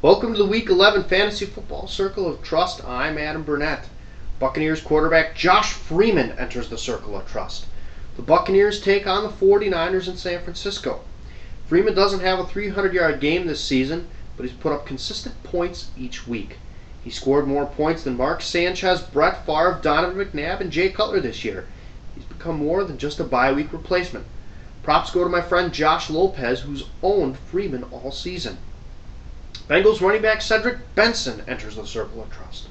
Welcome to the Week 11 Fantasy Football Circle of Trust. I'm Adam Burnett. Buccaneers quarterback Josh Freeman enters the Circle of Trust. The Buccaneers take on the 49ers in San Francisco. Freeman doesn't have a 300-yard game this season, but he's put up consistent points each week. He scored more points than Mark Sanchez, Brett Favre, Donovan McNabb, and Jay Cutler this year. He's become more than just a bye-week replacement. Props go to my friend Josh Lopez, who's owned Freeman all season. Bengals running back Cedric Benson enters the Circle of Trust.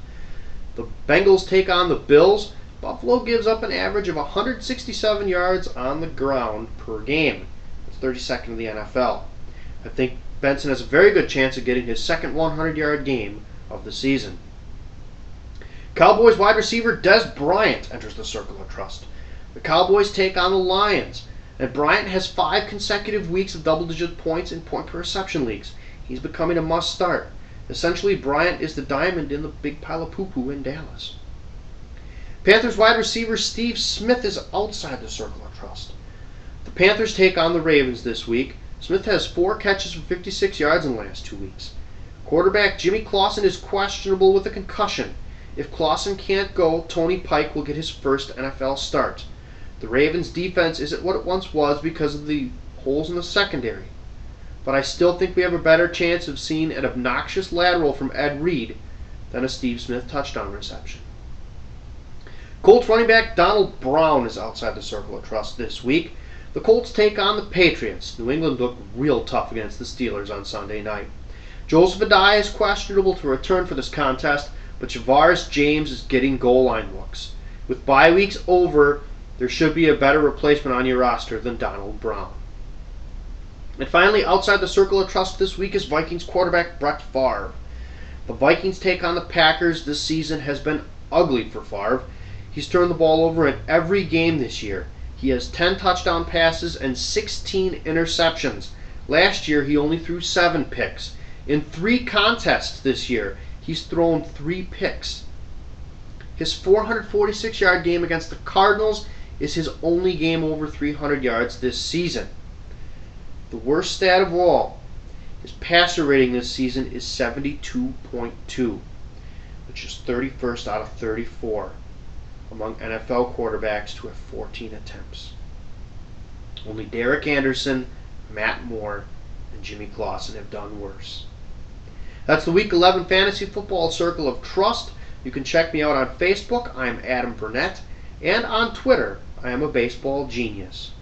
The Bengals take on the Bills. Buffalo gives up an average of 167 yards on the ground per game. That's 32nd in the NFL. I think Benson has a very good chance of getting his second 100-yard game of the season. Cowboys wide receiver Dez Bryant enters the Circle of Trust. The Cowboys take on the Lions, and Bryant has 5 consecutive weeks of double-digit points in point per reception leagues. He's becoming a must-start. Essentially, Bryant is the diamond in the big pile of poo-poo in Dallas. Panthers wide receiver Steve Smith is outside the Circle of Trust. The Panthers take on the Ravens this week. Smith has 4 catches for 56 yards in the last 2 weeks. Quarterback Jimmy Clausen is questionable with a concussion. If Clausen can't go, Tony Pike will get his first NFL start. The Ravens' defense isn't what it once was because of the holes in the secondary. But I still think we have a better chance of seeing an obnoxious lateral from Ed Reed than a Steve Smith touchdown reception. Colts running back Donald Brown is outside the Circle of Trust this week. The Colts take on the Patriots. New England looked real tough against the Steelers on Sunday night. Joseph Adai is questionable to return for this contest, but Javaris James is getting goal line looks. With bye weeks over, there should be a better replacement on your roster than Donald Brown. And finally, outside the Circle of Trust this week is Vikings quarterback Brett Favre. The Vikings take on the Packers. This season has been ugly for Favre. He's turned the ball over in every game this year. He has 10 touchdown passes and 16 interceptions. Last year, he only threw 7 picks. In 3 contests this year, he's thrown 3 picks. His 446-yard game against the Cardinals is his only game over 300 yards this season. The worst stat of all, his passer rating this season is 72.2, which is 31st out of 34 among NFL quarterbacks to have 14 attempts. Only Derek Anderson, Matt Moore, and Jimmy Clausen have done worse. That's the Week 11 Fantasy Football Circle of Trust. You can check me out on Facebook. I'm Adam Burnett. And on Twitter, I am a baseball genius.